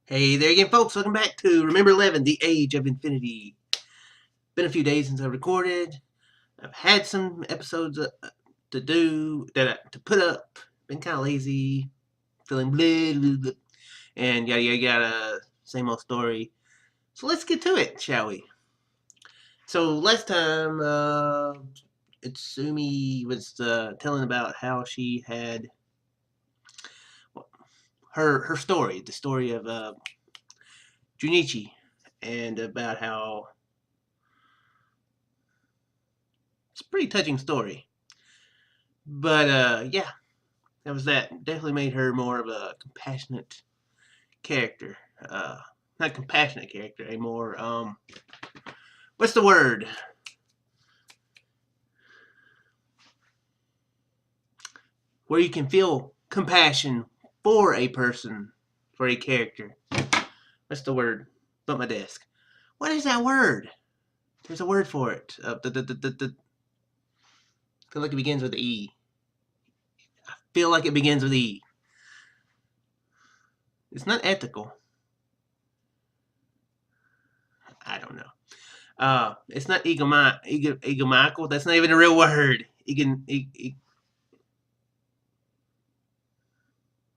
Hey there again, folks. Welcome back to Remember11, The Age of Infinity. Been a few days since I recorded. I've had some episodes to do, to put up. Been kind of lazy, feeling blah, blah, blah, and yada yada yada. Same old story. So let's get to it, shall we? So last time, Itsumi was telling about how she had her story, the story of Junichi, and about how it's a pretty touching story. But yeah, that was that. Definitely made her more of a compassionate character. Not compassionate character, a more what's the word? Where you can feel compassion for a person, for a character. What's the word? Bump my desk. What is that word? There's a word for it. I feel like it begins with E. Feel like it begins with E. It's not ethical. I don't know. It's not egomaniacal. That's not even a real word.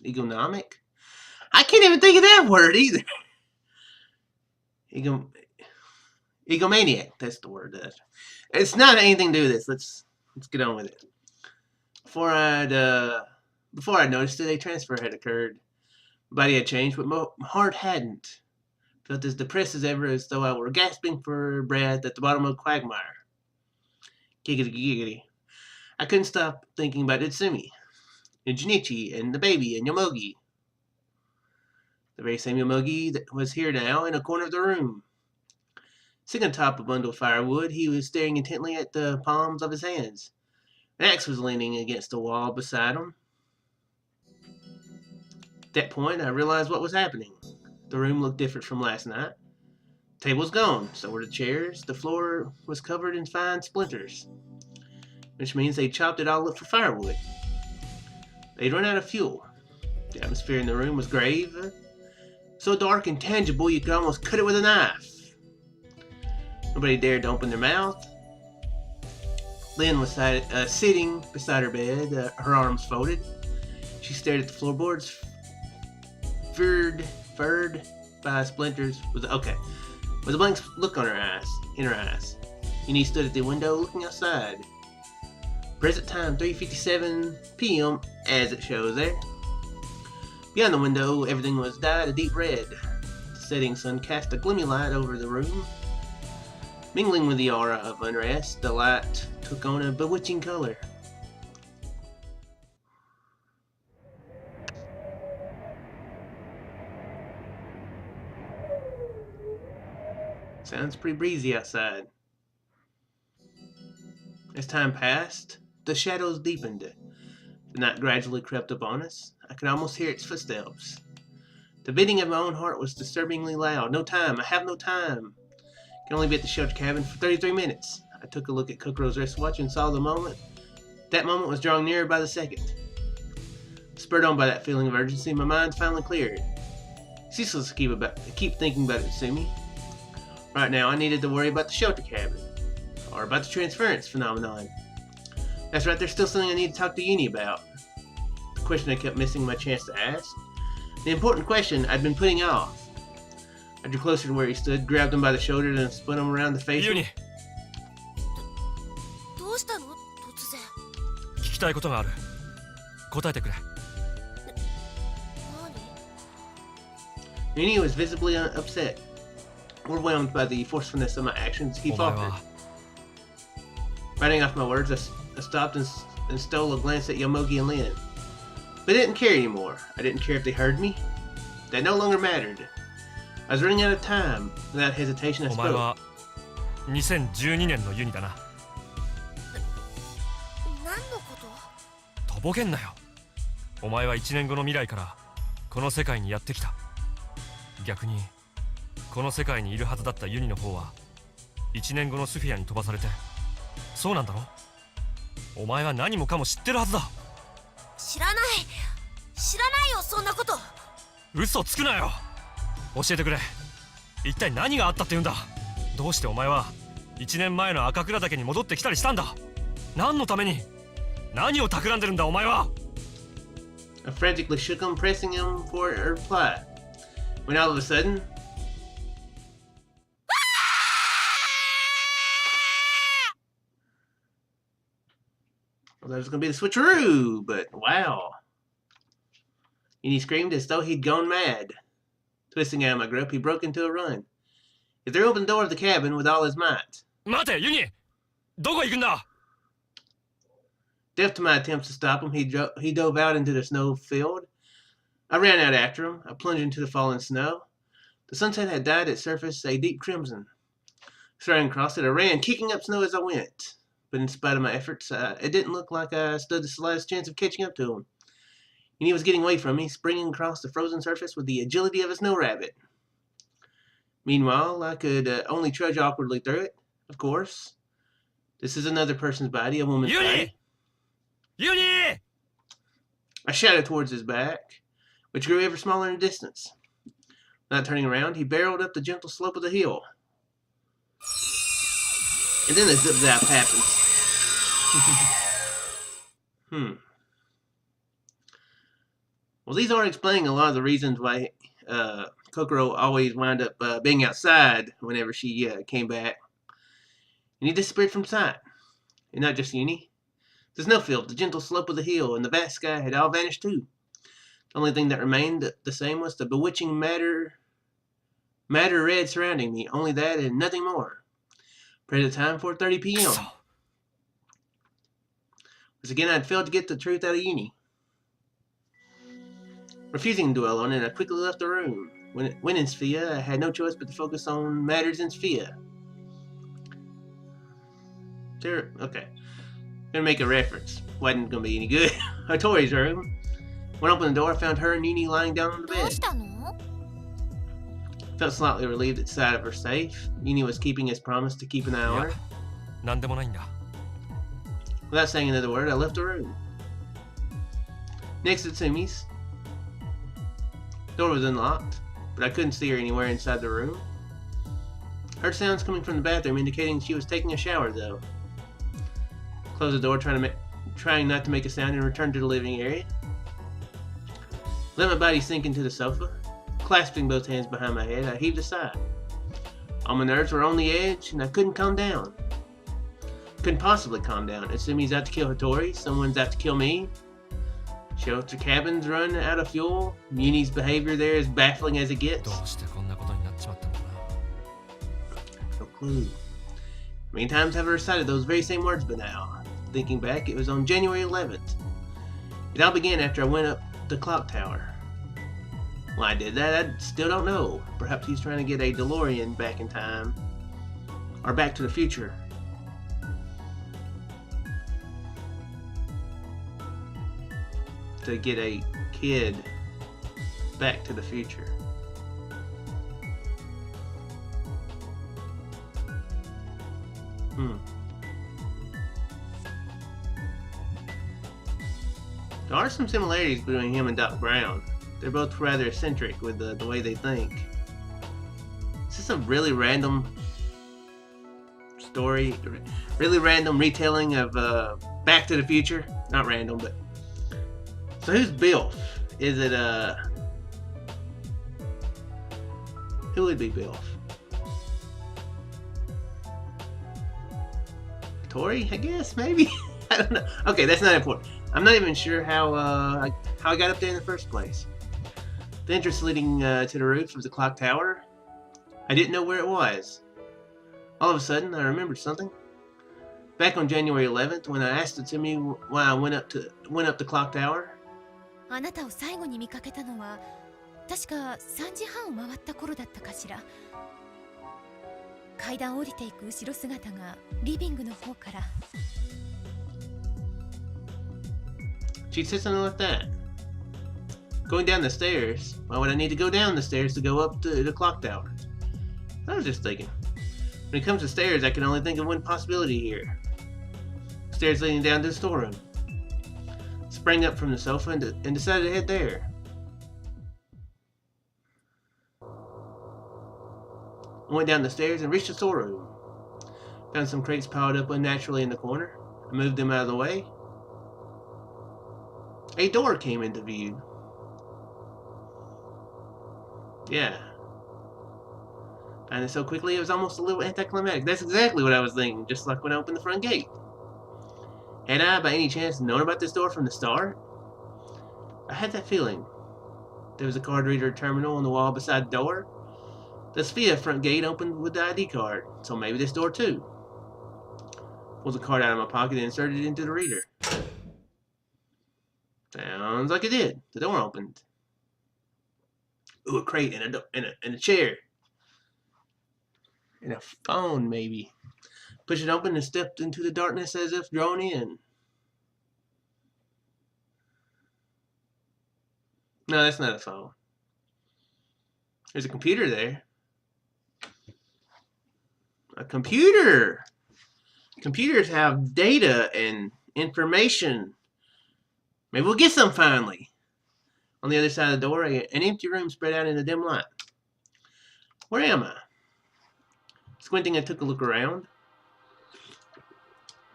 Egonomic? I can't even think of that word either. Egomaniac. That's the word. It's not anything to do with this. Let's get on with it. Before I noticed it, a transfer had occurred. My body had changed, but my heart hadn't. Felt as depressed as ever, as though I were gasping for breath at the bottom of a quagmire. Giggity giggity. I couldn't stop thinking about Itsumi, and Junichi, and the baby, and Yomogi. The very same Yomogi that was here now, in a corner of the room. Sitting atop a bundle of firewood, he was staring intently at the palms of his hands. An axe was leaning against the wall beside him. At that point, I realized what was happening. The room looked different from last night. The table was gone, so were the chairs. The floor was covered in fine splinters, which means they chopped it all up for firewood. They'd run out of fuel. The atmosphere in the room was grave, so dark and tangible you could almost cut it with a knife. Nobody dared to open their mouth. Lynn was sitting beside her bed, her arms folded. She stared at the floorboards, furred by splinters, with a blank look in her eyes. Yuni stood at the window looking outside. Present time 3:57 p.m. as it shows there. Beyond the window, everything was dyed a deep red. The setting sun cast a gloomy light over the room. Mingling with the aura of unrest, the light took on a bewitching color. Sounds pretty breezy outside. As time passed, the shadows deepened. The night gradually crept upon us. I could almost hear its footsteps. The beating of my own heart was disturbingly loud. No time. I have no time. I can only be at the shelter cabin for 33 minutes. I took a look at Kokoro's wristwatch and saw the moment. That moment was drawing nearer by the second. Spurred on by that feeling of urgency, my mind finally cleared. Ceaseless to keep thinking about Itsumi. Right now, I needed to worry about the shelter cabin, or about the transference phenomenon. That's right, there's still something I need to talk to Yuni about. The question I kept missing my chance to ask. The important question I'd been putting off. I drew closer to where he stood, grabbed him by the shoulder, and spun him around the face. Yuni! どうしたの？突然。聞きたいことがある。答えてくれ。何？ Yuni was visibly upset. Overwhelmed by the forcefulness of my actions, he faltered. Biting off my words, I stopped and stole a glance at Yomogi and Lin. But I didn't care anymore. I didn't care if they heard me. That no longer mattered. I was running out of time. Without hesitation, I spoke. お前は2012年のユニだな。何のこと？とぼけんなよ。お前は1年後の未来からこの世界にやってきた。逆にこの世界にいるはずだったユニの方は1年後のスフィアに飛ばされて、そうなんだろ？お前は何もかも知ってるはずだ。知らないよそんなこと。嘘つくなよ。教えてくれ。一体何があったって言うんだ。どうしてお前は1年前の赤倉岳に戻ってきたりしたんだ。何のために、何を企んでるんだお前は。 I frantically shook him, pressing him for a reply. When all of a sudden, well, that was going to be the switcheroo, but wow. And he screamed as though he'd gone mad. Twisting out of my grip, he broke into a run. He threw open the door of the cabin with all his might. 待てユニ、どこ行くんだ。 Deaf to my attempts to stop him, he dove out into the snow field. I ran out after him. I plunged into the falling snow. The sunset had dyed its surface a deep crimson. Striding across it, I ran, kicking up snow as I went. But in spite of my efforts, it didn't look like I stood the slightest chance of catching up to him. And he was getting away from me, springing across the frozen surface with the agility of a snow rabbit. Meanwhile, I could only trudge awkwardly through it, of course. This is another person's body, a woman's body. ユニ I shouted towards his back, which grew ever smaller in distance. Not turning around, he barreled up the gentle slope of the hill. And then the zip-zap happens. Well, these are explaining a lot of the reasons why Kokoro always wound up being outside whenever she came back. And he disappeared from sight. And not just Uni. The snowfield, the gentle slope of the hill, and the vast sky had all vanished too. The only thing that remained the same was the bewitching matter red surrounding me. Only that and nothing more. Present time 4:30 p.m. Once again, I'd failed to get the truth out of Uni. Refusing to dwell on it, I quickly left the room. When in SPHIA, I had no choice but to focus on matters in SPHIA. Okay. Gonna make a reference. Wasn't gonna be any good. Hattori's room. When I opened the door, I found her and Uni lying down on the どう bed. したの？ Felt slightly relieved at the sight of her safe. Uni was keeping his promise to keep an eye on her. 何でもないんだ。 Without saying another word, I left the room. Next to Tsumi's. The door was unlocked, but I couldn't see her anywhere inside the room. Heard sounds coming from the bathroom indicating she was taking a shower, though. Closed the door, trying not to make a sound, and returned to the living area. Let my body sink into the sofa. Clasping both hands behind my head, I heaved a sigh. All my nerves were on the edge, and I couldn't calm down. Couldn't possibly calm down. Atsumi's out to kill Hattori, someone's out to kill me. Shelter cabins run out of fuel. Muni's behavior there is baffling as it gets. どうしてこんなことになっちまったんだな。 No clue. Many times have I recited those very same words by now. Thinking back, it was on January 11th. It all began after I went up the clock tower. Why I did that, I still don't know. Perhaps he's trying to get a DeLorean back in time. Or back to the future. To get a kid back to the future. There are some similarities between him and Doc Brown. They're both rather eccentric with the way they think. Is this a really random story? Really random retelling of Back to the Future? Not random, but... So who's Bilf? Is it, who would be Bilf? Tori, I guess, maybe? I don't know. Okay, that's not important. I'm not even sure how I got up there in the first place. The entrance leading to the roof of the clock tower. I didn't know where it was. All of a sudden, I remembered something. Back on January 11th, when I asked Tatsumi why I went up the clock tower. あなたを最後に見かけたのは確か3時半を回った頃だったかしら。階段を降りていく後ろ姿がリビングの方から。 She said something like that. Going down the stairs. Why would I need to go down the stairs to go up to the clock tower? I was just thinking. When it comes to stairs, I can only think of one possibility here. Stairs leading down to the storeroom. Sprang up from the sofa and decided to head there. I went down the stairs and reached the storeroom. Found some crates piled up unnaturally in the corner. I moved them out of the way. A door came into view. Yeah. Found it so quickly it was almost a little anticlimactic. That's exactly what I was thinking, just like when I opened the front gate. Had I, by any chance, known about this door from the start? I had that feeling. There was a card reader terminal on the wall beside the door. The SPHIA front gate opened with the ID card, so maybe this door too. Pulled the card out of my pocket and inserted it into the reader. Sounds like it did. The door opened. Ooh, a crate and a chair. And a phone, maybe. Pushed it open and stepped into the darkness as if drawn in. No, that's not a phone. There's a computer there. A computer! Computers have data and information. Maybe we'll get some finally. On the other side of the door, an empty room spread out in the dim light. Where am I? Squinting, I took a look around.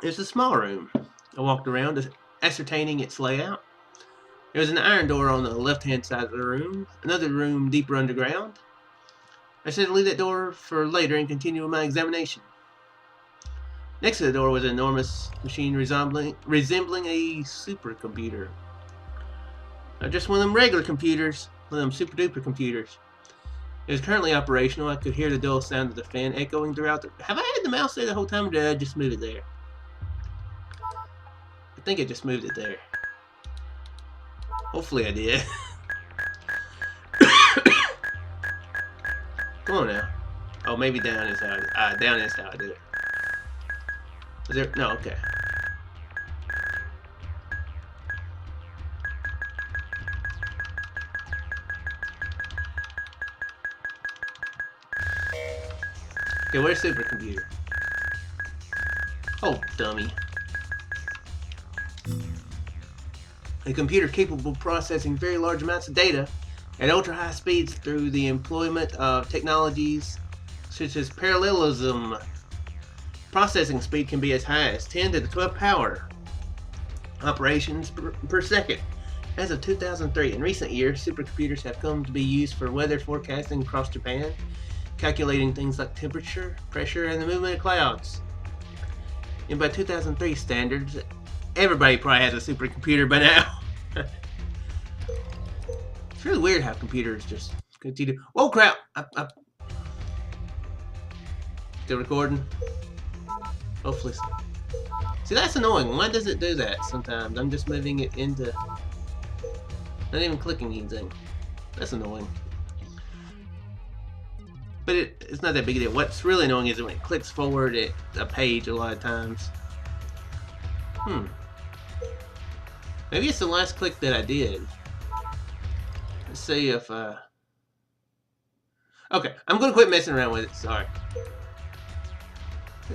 It's a small room. I walked around, ascertaining its layout. There was an iron door on the left-hand side of the room, another room deeper underground. I said to leave that door for later and continue with my examination. Next to the door was an enormous machine resembling a supercomputer. Not just one of them regular computers, one of them super-duper computers. It was currently operational. I could hear the dull sound of the fan echoing throughout the... Have I had the mouse there the whole time, or did I just move it there? I think I just moved it there. Hopefully I did. Come on now. Oh, maybe down is how down is how I do it. Is there? No, okay. Okay, where's supercomputer? Oh, dummy. A computer capable of processing very large amounts of data at ultra-high speeds through the employment of technologies such as parallelism. Processing speed can be as high as 10 to the 12th power operations per second. As of 2003, in recent years, supercomputers have come to be used for weather forecasting across Japan, calculating things like temperature, pressure, and the movement of clouds. And by 2003 standards, everybody probably has a supercomputer by now. It's really weird how computers just continue. Whoa, crap! Still recording? Hopefully. See, that's annoying. Why does it do that sometimes? I'm just moving it into... Not even clicking anything. That's annoying. But it's not that big a deal. What's really annoying is when it clicks forward at a page a lot of times. Maybe it's the last click that I did. Let's see if... Okay, I'm going to quit messing around with it. Sorry.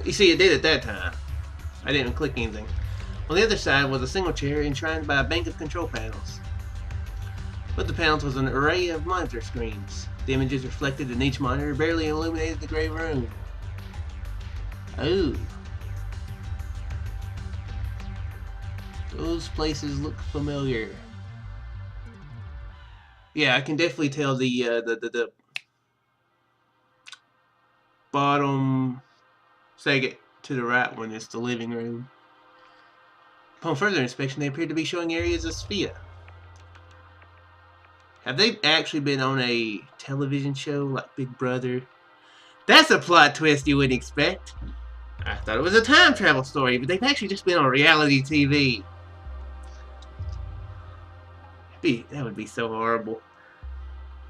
You see, it did at that time. I didn't click anything. On the other side was a single chair enshrined by a bank of control panels. With the panels was an array of monitor screens. The images reflected in each monitor barely illuminated the gray room. Oh. Those places look familiar. Yeah, I can definitely tell the bottom second to the right one is the living room. Upon further inspection, they appear to be showing areas of SPHIA. Have they actually been on a television show like Big Brother? That's a plot twist you wouldn't expect. I thought it was a time travel story, but they've actually just been on reality TV. That would be so horrible.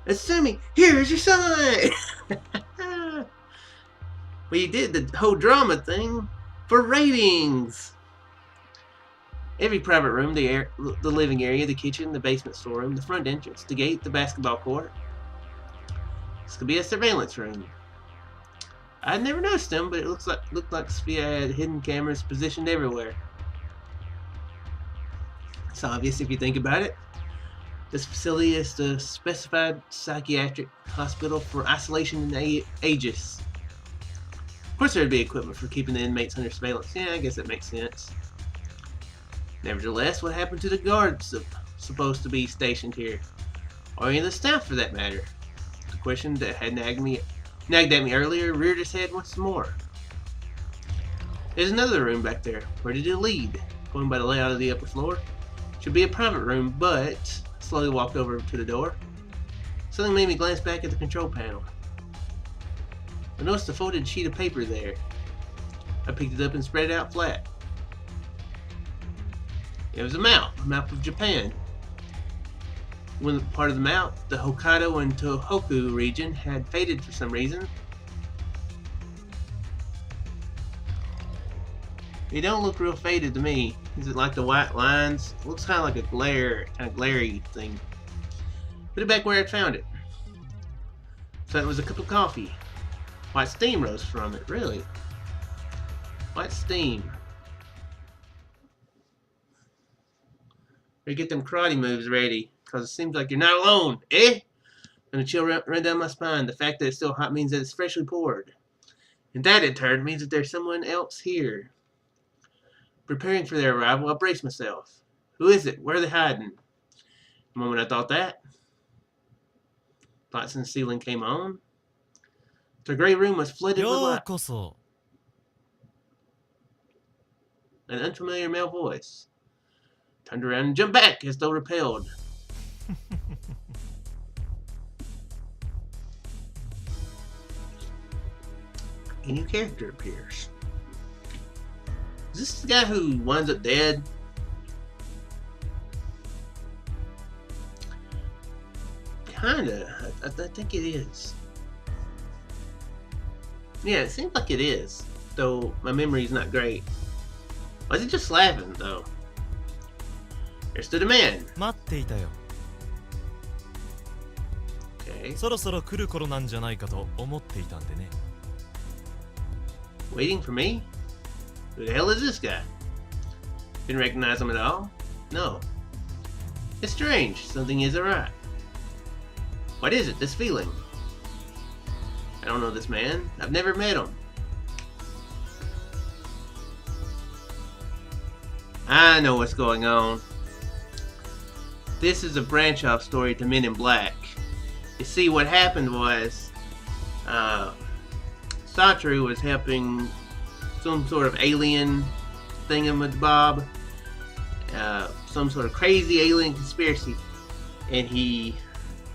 Assuming, here's your sign! Well, you did the whole drama thing for ratings. Every private room, the living area, the kitchen, the basement storeroom, the front entrance, the gate, the basketball court. This could be a surveillance room. I'd never noticed them, but it looked like SPHIA had hidden cameras positioned everywhere. It's obvious if you think about it. This facility is the specified psychiatric hospital for isolation and ages. Of course there'd be equipment for keeping the inmates under surveillance. Yeah, I guess that makes sense. Nevertheless, what happened to the guards supposed to be stationed here? Or any of the staff for that matter? The question that had nagged at me earlier reared its head once more. There's another room back there. Where did it lead? Going by the layout of the upper floor. Should be a private room, but I slowly walked over to the door. Something made me glance back at the control panel. I noticed a folded sheet of paper there. I picked it up and spread it out flat. It was a map of Japan. One part of the map, the Hokkaido and Tohoku region, had faded for some reason. It don't look real faded to me. Is it like the white lines? It looks kind of like a glary thing. Put it back where I found it. So it was a cup of coffee. White steam rose from it, really. White steam. Better get them karate moves ready, because it seems like you're not alone, eh? And a chill run down my spine. The fact that it's still hot means that it's freshly poured. And that, in turn, means that there's someone else here. Preparing for their arrival, I brace myself. Who is it? Where are they hiding? The moment I thought that, lights in the ceiling came on. The gray room was flooded with light. An unfamiliar male voice. Turned around and jumped back as though repelled. A new character appears. Is this the guy who winds up dead? Kinda. I think it is. Yeah, it seems like it is. Though my memory's not great. Why is he just laughing, though? There's the man. Okay. Waiting for me? Who the hell is this guy? Didn't recognize him at all? No. It's strange. Something isn't right. What is it, this feeling? I don't know this man. I've never met him. I know what's going on. This is a branch-off story to Men in Black. You see, what happened was Satoru was helping some sort of alien thingamabob, some sort of crazy alien conspiracy, and he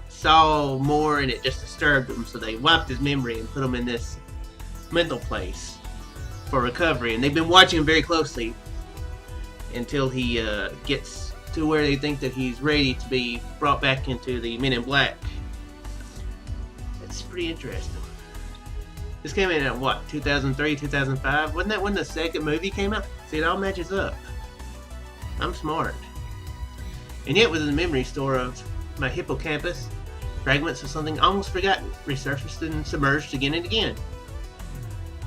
saw more and it just disturbed him, so they wiped his memory and put him in this mental place for recovery, and they've been watching him very closely until he gets to where they think that he's ready to be brought back into the Men in Black. It's pretty interesting. This came in at what, 2003, 2005? Wasn't that when the second movie came out? See, it all matches up. I'm smart. And yet within the memory store of my hippocampus, fragments of something almost forgotten resurfaced and submerged again and again.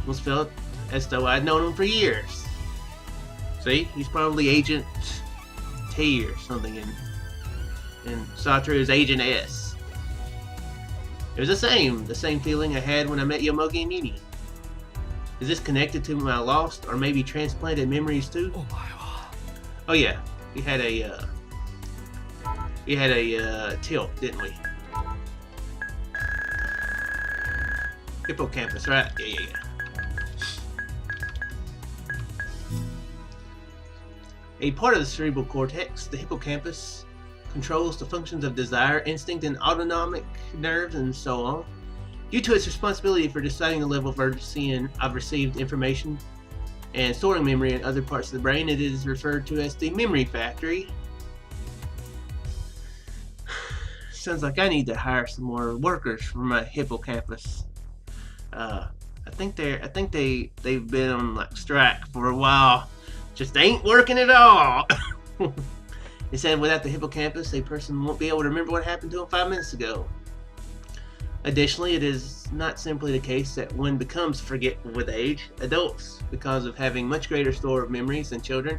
Almost felt as though I'd known him for years. See, he's probably Agent T or something, and Satoru is Agent S. It was the same feeling I had when I met Yomogi and Nini. Is this connected to my lost or maybe transplanted memories too? Oh yeah, we had a tilt, didn't we? Hippocampus, right? Yeah. A part of the cerebral cortex, the hippocampus, controls the functions of desire, instinct, and autonomic nerves, and so on. Due to its responsibility for deciding the level of urgency of received information and storing memory in other parts of the brain, it is referred to as the memory factory. Sounds like I need to hire some more workers for my hippocampus. I think they've been on like strike for a while. Just ain't working at all. It said without the hippocampus, a person won't be able to remember what happened to him 5 minutes ago. Additionally, it is not simply the case that one becomes forgetful with age. Adults, because of having much greater store of memories than children,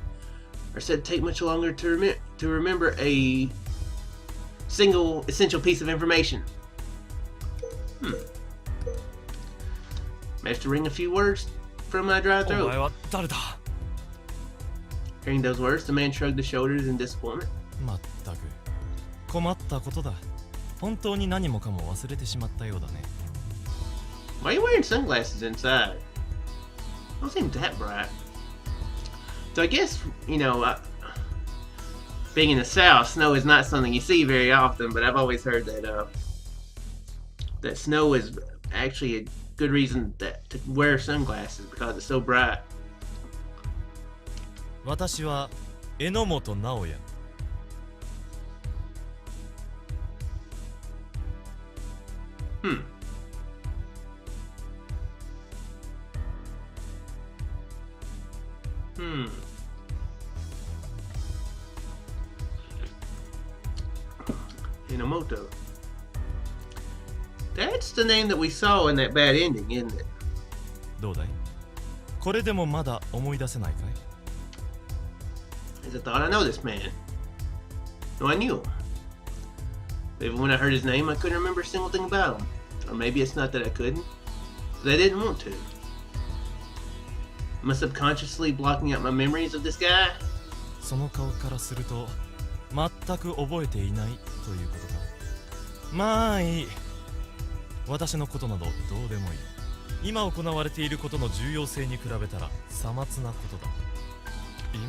are said to take much longer to remember a single essential piece of information. Managed to wring a few words from my dry お前 throat. は誰だ Hearing those words, the man shrugged his shoulders in disappointment. まったく困ったことだ。本当に何もかも忘れてしまったようだね。 Why are you wearing sunglasses inside? Don't seem that bright. So I guess, you know, being in the South, snow is not something you see very often, but I've always heard that that snow is actually a good reason to wear sunglasses because it's so bright. 私は榎本直也。 Inomoto. That's the name that we saw in that bad ending, isn't it? どうだい？これでもまだ思い出せないかい？ As I thought I know this man. No, I knew him. But even when I heard his name, I couldn't remember a single thing about him. Or maybe it's not that I couldn't, but I didn't want to. Am I subconsciously blocking out my memories of this guy? その顔からすると全く覚えていないということか。まあいい。私のことなどどうでもいい。今行われていることの重要性に比べたらさまつなことだ。今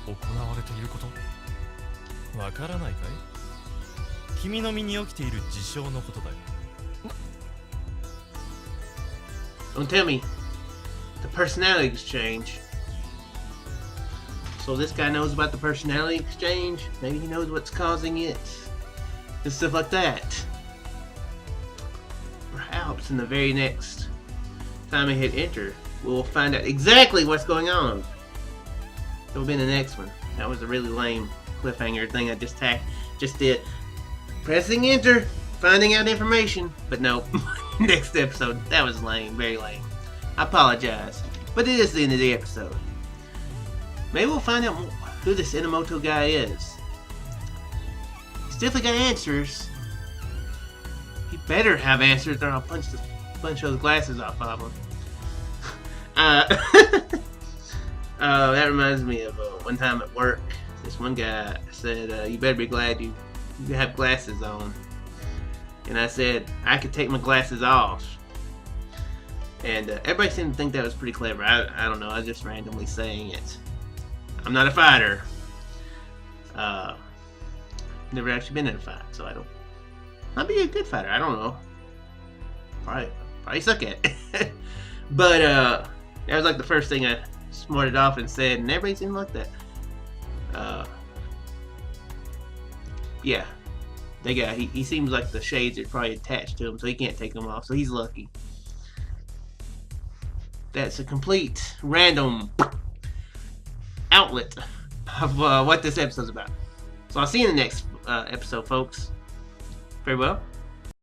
行われていること？わからないかい？君の身に起きている事象のことだよ。 Don't tell me. The personality exchange. So this guy knows about the personality exchange. Maybe he knows what's causing it. And stuff like that. Perhaps in the very next time I hit enter, we'll find out exactly what's going on. It'll be in the next one. That was a really lame cliffhanger thing I just did. Pressing enter, finding out information. But no, next episode. That was lame, very lame. I apologize. But it is the end of the episode. Maybe we'll find out more who this Inomoto guy is. He's definitely got answers. He better have answers or I'll punch those glasses off of him. That reminds me of one time at work. This one guy said, you better be glad you have glasses on. And I said, I could take my glasses off. And everybody seemed to think that was pretty clever. I don't know, I was just randomly saying it. I'm not a fighter. Never actually been in a fight, so I don't. I'd be a good fighter, I don't know. Probably suck at it. But that was like the first thing I smarted off and said, and everybody seemed like that. Yeah. That guy, he seems like the shades are probably attached to him, so he can't take them off, so he's lucky. That's a complete random outlet of what this episode's about. So I'll see you in the next episode, folks. Very well.